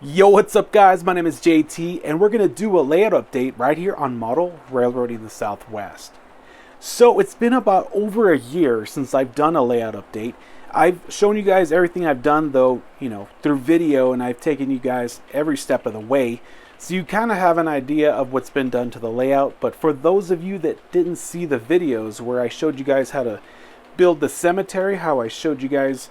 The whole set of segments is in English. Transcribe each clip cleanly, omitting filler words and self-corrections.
Yo, what's up guys? My name is JT and we're going to do a layout update right here on Model Railroading the Southwest. So it's been about over a year since I've done a layout update. I've shown you guys everything I've done though, through video, and I've taken you guys every step of the way. So you kind of have an idea of what's been done to the layout, but for those of you that didn't see the videos where I showed you guys how to build the cemetery, how I showed you guys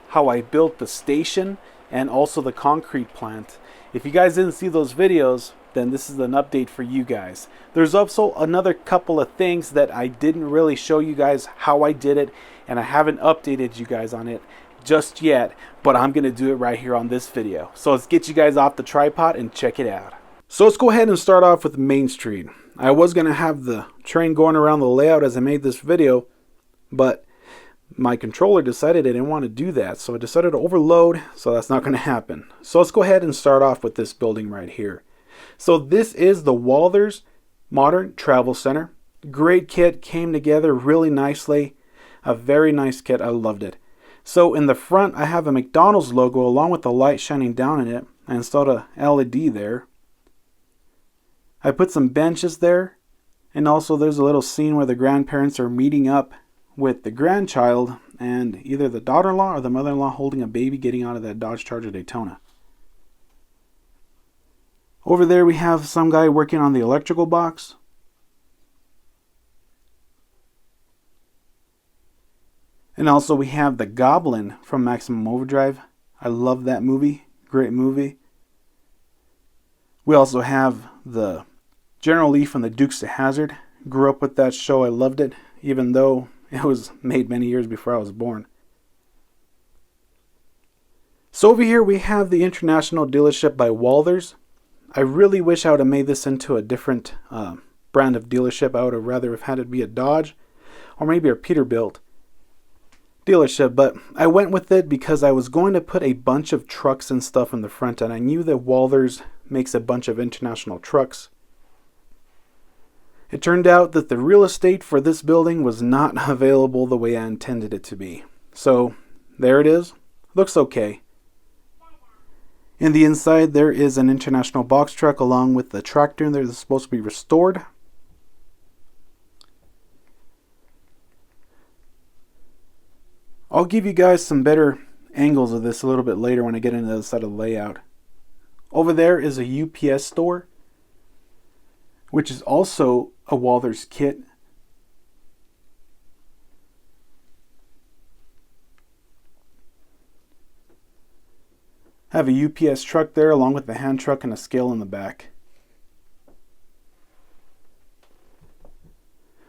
how I built the station, and also the concrete plant. If you guys didn't see those videos, then this is an update for you guys. There's also another couple of things that I didn't really show you guys how I did it, and I haven't updated you guys on it just yet, but I'm gonna do it right here on this video. So let's get you guys off the tripod and check it out. So let's go ahead and start off with Main Street. I was gonna have the train going around the layout as I made this video, but my controller decided I didn't want to do that, so I decided to overload, so that's not going to happen. So let's go ahead and start off with this building right here. So this is the Walthers Modern Travel Center. Great kit, came together really nicely. A very nice kit, I loved it. So in the front I have a McDonald's logo along with the light shining down in it. I installed a LED there. I put some benches there, and also there's a little scene where the grandparents are meeting up with the grandchild and either the daughter-in-law or the mother-in-law holding a baby getting out of that Dodge Charger Daytona. Over there we have some guy working on the electrical box. And also we have the Goblin from Maximum Overdrive. I love that movie. Great movie. We also have the General Lee from the Dukes of Hazzard. Grew up with that show. I loved it, even though it was made many years before I was born. So over here we have the International Dealership by Walthers. I really wish I would have made this into a different brand of dealership. I would have rather have had it be a Dodge or maybe a Peterbilt dealership, but I went with it because I was going to put a bunch of trucks and stuff in the front, and I knew that Walthers makes a bunch of international trucks. It turned out that the real estate for this building was not available the way I intended it to be. So there it is. Looks okay. In the inside there is an international box truck along with the tractor in there that's supposed to be restored. I'll give you guys some better angles of this a little bit later when I get into the other side of the layout. Over there is a UPS store, which is also a Walthers kit. I have a UPS truck there along with the hand truck and a scale in the back.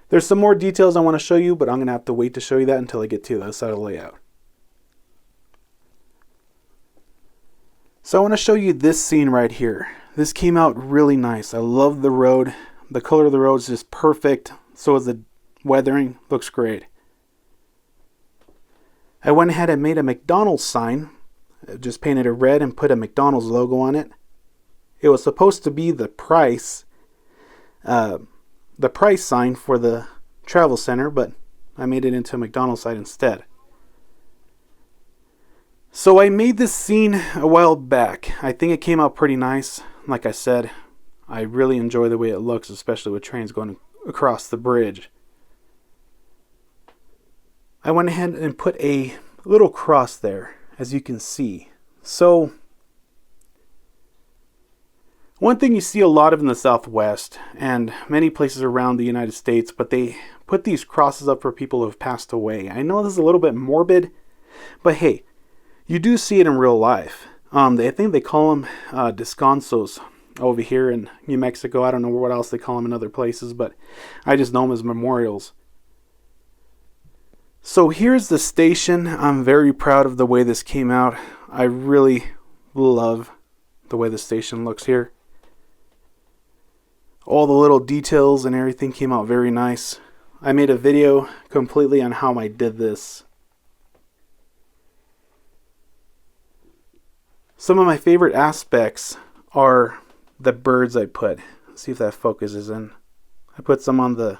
There's some more details I want to show you, but I'm going to have to wait to show you that until I get to the other side of the layout. So I want to show you this scene right here. This came out really nice. I love the road. The color of the road is just perfect. So is the weathering. Looks great. I went ahead and made a McDonald's sign. Just painted it red and put a McDonald's logo on it. It was supposed to be the price sign for the travel center, but I made it into a McDonald's sign instead. So I made this scene a while back. I think it came out pretty nice. Like I said, I really enjoy the way it looks, especially with trains going across the bridge. I went ahead and put a little cross there, as you can see. So, one thing you see a lot of in the Southwest and many places around the United States, but they put these crosses up for people who have passed away. I know this is a little bit morbid, but hey, you do see it in real life. I think they call them descansos over here in New Mexico. I don't know what else they call them in other places, but I just know them as memorials. So here's the station. I'm very proud of the way this came out. I really love the way the station looks here. All the little details and everything came out very nice. I made a video completely on how I did this. Some of my favorite aspects are the birds I put. Let's see if that focuses in. I put some on the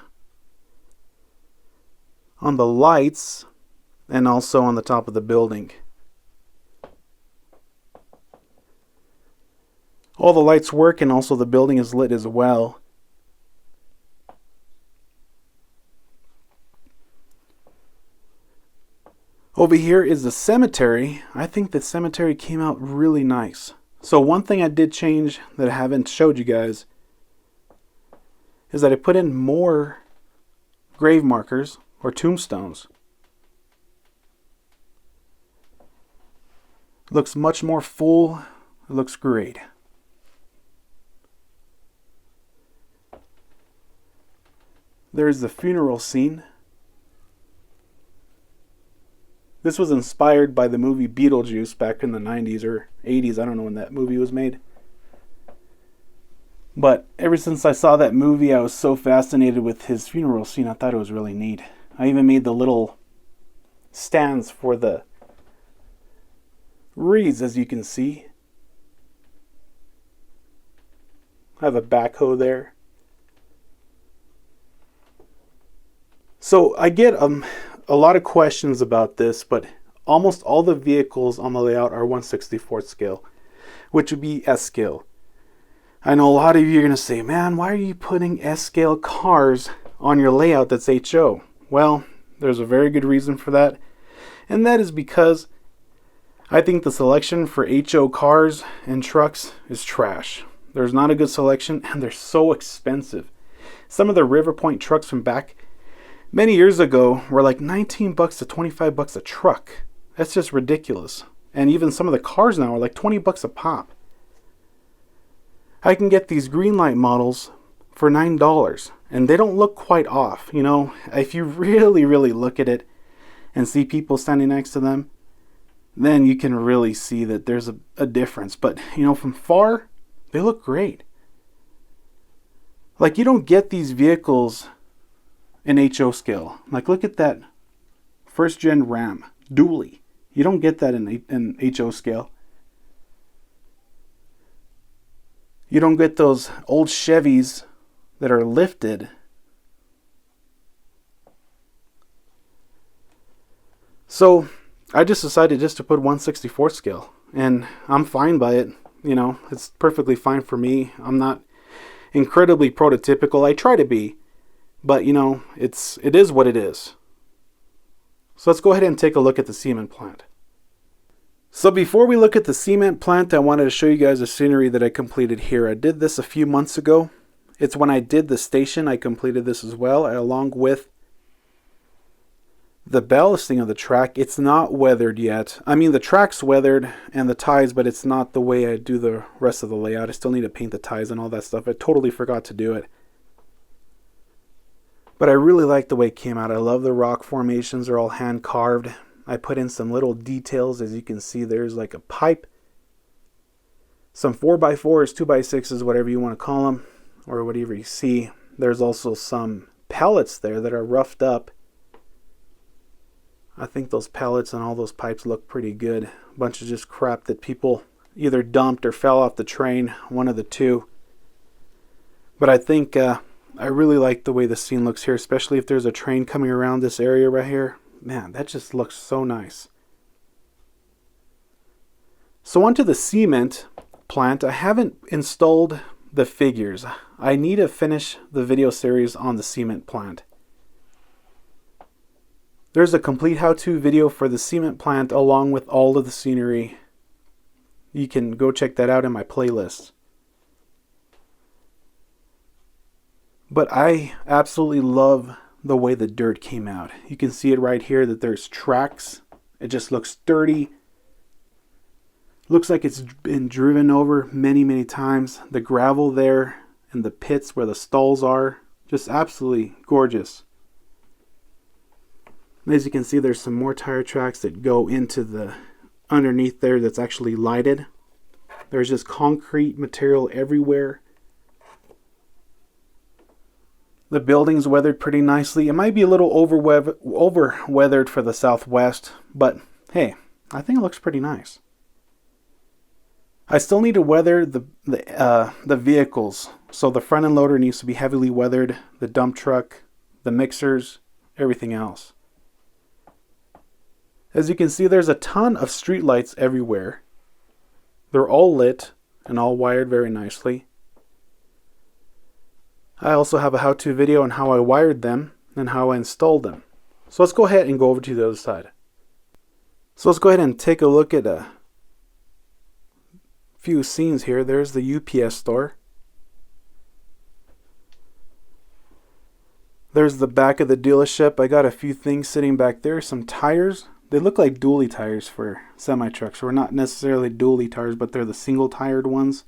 lights and also on the top of the building. All the lights work, and also the building is lit as well. Over here is the cemetery. I think the cemetery came out really nice. So one thing I did change that I haven't showed you guys is that I put in more grave markers or tombstones. Looks much more full. It looks great. There's the funeral scene. This was inspired by the movie Beetlejuice back in the 90s or 80s. I don't know when that movie was made. But ever since I saw that movie, I was so fascinated with his funeral scene. I thought it was really neat. I even made the little stands for the wreaths, as you can see. I have a backhoe there. So I get a lot of questions about this, but almost all the vehicles on the layout are 1/64th scale, which would be S scale. I know a lot of you are going to say, man, why are you putting S scale cars on your layout that's HO? Well, there's a very good reason for that, and that is because I think the selection for HO cars and trucks is trash. There's not a good selection, and they're so expensive. Some of the River Point trucks from back many years ago were like $19 to $25 a truck. That's just ridiculous. And even some of the cars now are like $20 a pop. I can get these green light models for $9, and they don't look quite off. You know, if you really, really look at it and see people standing next to them, then you can really see that there's a difference. But, you know, from far, they look great. Like, you don't get these vehicles in HO scale. Like, look at that first gen Ram dually. You don't get that in HO scale. You don't get those old Chevys that are lifted. So I just decided just to put 1/64 scale, and I'm fine by it. You know, it's perfectly fine for me. I'm not incredibly prototypical. I try to be, but you know, it is what it is. So let's go ahead and take a look at the cement plant. So before we look at the cement plant, I wanted to show you guys the scenery that I completed here. I did this a few months ago. It's when I did the station, I completed this as well, along with the ballasting of the track. It's not weathered yet. I mean, the track's weathered and the ties, but it's not the way I do the rest of the layout. I still need to paint the ties and all that stuff. I totally forgot to do it. But I really like the way it came out. I love the rock formations. They're all hand carved. I put in some little details. As you can see, there's like a pipe, some 4x4s, 2x6s, whatever you want to call them, or whatever you see. There's also some pallets there that are roughed up. I think those pallets and all those pipes look pretty good. A bunch of just crap that people either dumped or fell off the train, one of the two. But I think I really like the way the scene looks here, especially if there's a train coming around this area right here. Man, that just looks so nice. So onto the cement plant. I haven't installed the figures. I need to finish the video series on the cement plant. There's a complete how-to video for the cement plant along with all of the scenery. You can go check that out in my playlist. But I absolutely love the way the dirt came out. You can see it right here that there's tracks. It just looks dirty. Looks like it's been driven over many, many times. The gravel there and the pits where the stalls are, just absolutely gorgeous. As you can see, there's some more tire tracks that go into the underneath there that's actually lighted. There's just concrete material everywhere. The building's weathered pretty nicely. It might be a little over weathered for the Southwest, but hey, I think it looks pretty nice. I still need to weather the vehicles. So the front end loader needs to be heavily weathered, the dump truck, the mixers, everything else. As you can see, there's a ton of street lights everywhere. They're all lit, and all wired very nicely. I also have a how-to video on how I wired them and how I installed them. So let's go ahead and go over to the other side. So let's go ahead and take a look at a few scenes here. There's the UPS store. There's the back of the dealership. I got a few things sitting back there. Some tires. They look like dually tires for semi-trucks. Or not necessarily dually tires, but they're the single-tired ones.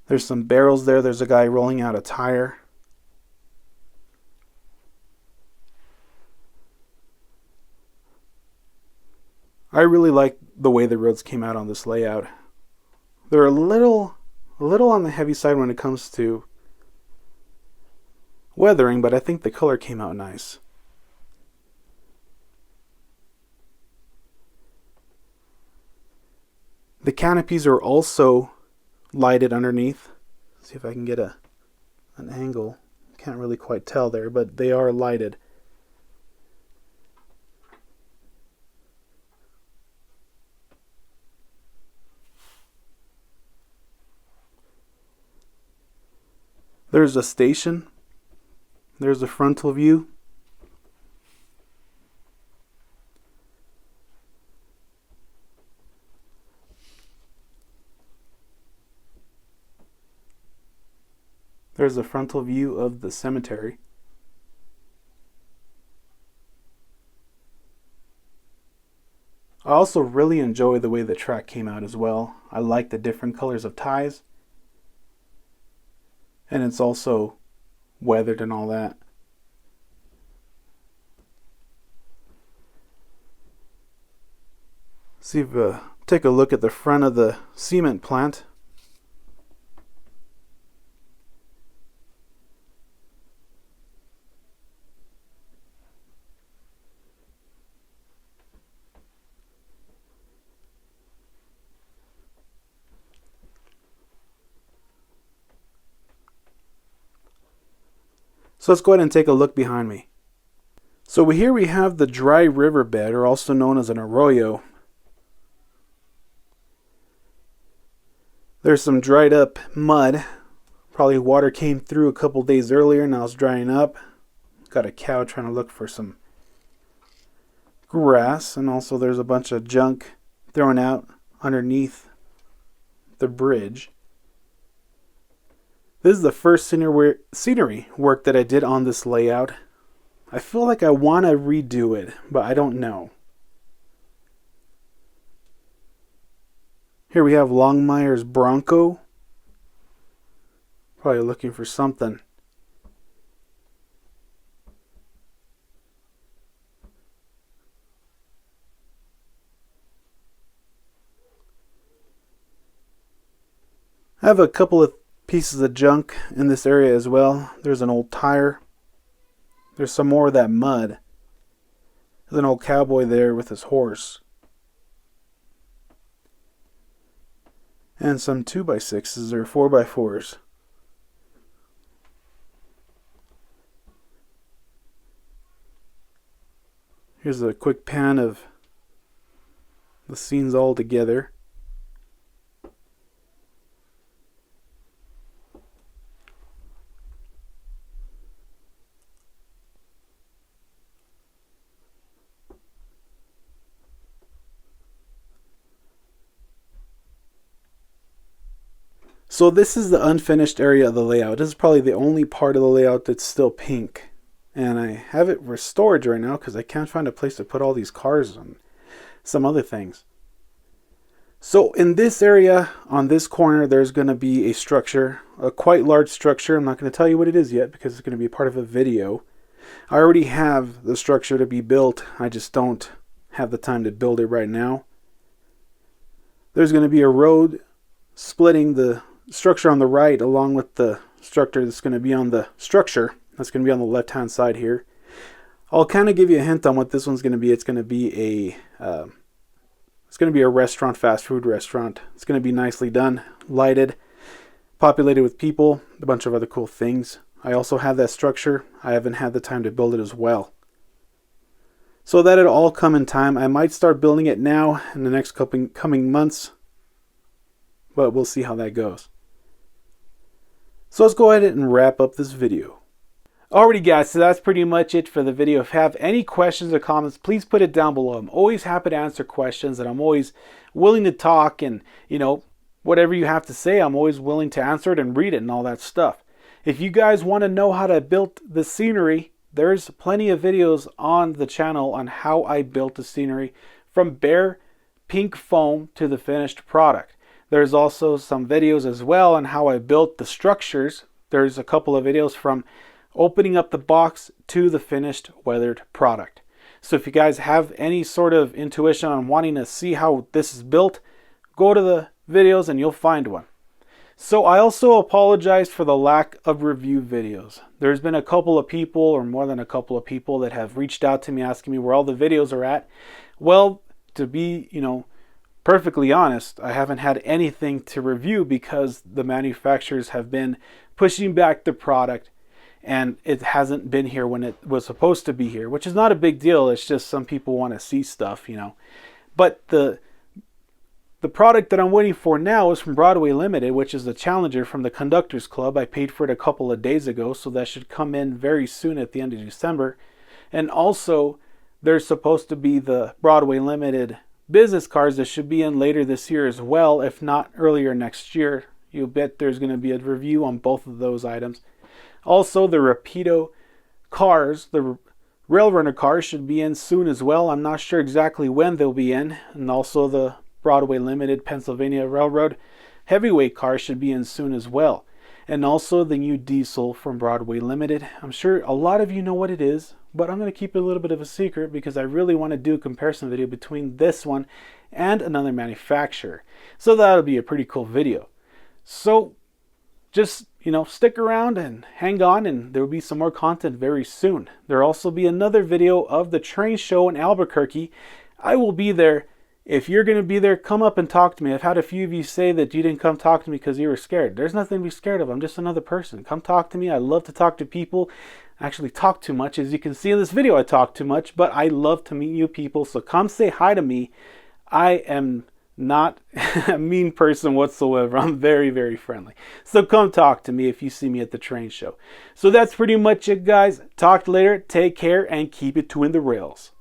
There's some barrels there. There's a guy rolling out a tire. I really like the way the roads came out on this layout. They're a little on the heavy side when it comes to weathering, but I think the color came out nice. The canopies are also lighted underneath. Let's see if I can get an angle. Can't really quite tell there, but they are lighted. There's a station. There's a frontal view. There's a frontal view of the cemetery. I also really enjoy the way the track came out as well. I like the different colors of ties. And it's also weathered and all that. See if take a look at the front of the cement plant. So let's go ahead and take a look behind me. So here we have the dry riverbed, or also known as an arroyo. There's some dried up mud. Probably water came through a couple days earlier, now it's drying up. Got a cow trying to look for some grass, and also there's a bunch of junk thrown out underneath the bridge. This is the first scenery work that I did on this layout. I feel like I want to redo it, but I don't know. Here we have Longmire's Bronco. Probably looking for something. I have a couple of pieces of junk in this area as well. There's an old tire. There's some more of that mud. There's an old cowboy there with his horse. And some 2x6s or 4x4s. Here's a quick pan of the scenes all together. So this is the unfinished area of the layout. This is probably the only part of the layout that's still pink. And I have it restored right now because I can't find a place to put all these cars and some other things. So in this area, on this corner, there's going to be a structure, a quite large structure. I'm not going to tell you what it is yet because it's going to be part of a video. I already have the structure to be built. I just don't have the time to build it right now. There's going to be a road splitting the structure on the right along with the structure that's going to be on the structure that's going to be on the left hand side here. I'll kind of give you a hint on what this one's going to be. It's going to be a restaurant, fast food restaurant. It's going to be nicely done, lighted, populated with people, a bunch of other cool things. I also have that structure. I haven't had the time to build it as well. So that it'll all come in time. I might start building it now in the next coming months. but we'll see how that goes. So let's go ahead and wrap up this video. Alrighty guys, so that's pretty much it for the video. If you have any questions or comments, please put it down below. I'm always happy to answer questions, and I'm always willing to talk, and whatever you have to say, I'm always willing to answer it and read it and all that stuff. If you guys want to know how to build the scenery, there's plenty of videos on the channel on how I built the scenery from bare pink foam to the finished product. There's also some videos as well on how I built the structures. There's a couple of videos from opening up the box to the finished weathered product. So if you guys have any sort of intuition on wanting to see how this is built, go to the videos and you'll find one. So I also apologize for the lack of review videos. There's been a couple of people, or more than a couple of people, that have reached out to me asking me where all the videos are at. Well, to be, perfectly honest, I haven't had anything to review because the manufacturers have been pushing back the product, and it hasn't been here when it was supposed to be here, which is not a big deal. It's just some people want to see stuff, But the product that I'm waiting for now is from Broadway Limited, which is the Challenger from the Conductors Club. I paid for it a couple of days ago, so that should come in very soon at the end of December. And also, there's supposed to be the Broadway Limited business cars that should be in later this year as well, if not earlier next year. You'll bet there's going to be a review on both of those items. Also, the Rapido cars, the Rail Runner cars, should be in soon as well. I'm not sure exactly when they'll be in. And also the Broadway Limited Pennsylvania Railroad heavyweight cars should be in soon as well. And also the new diesel from Broadway Limited. I'm sure a lot of you know what it is, but I'm going to keep it a little bit of a secret because I really want to do a comparison video between this one and another manufacturer. So that'll be a pretty cool video. So just, stick around and hang on, and there will be some more content very soon. There'll also be another video of the train show in Albuquerque. I will be there. If you're going to be there, come up and talk to me. I've had a few of you say that you didn't come talk to me because you were scared. There's nothing to be scared of. I'm just another person. Come talk to me. I love to talk to people. I actually talk too much. As you can see in this video, I talk too much, but I love to meet new people. So come say hi to me. I am not a mean person whatsoever. I'm very, very friendly. So come talk to me if you see me at the train show. So that's pretty much it, guys. Talk later. Take care and keep it twin the rails.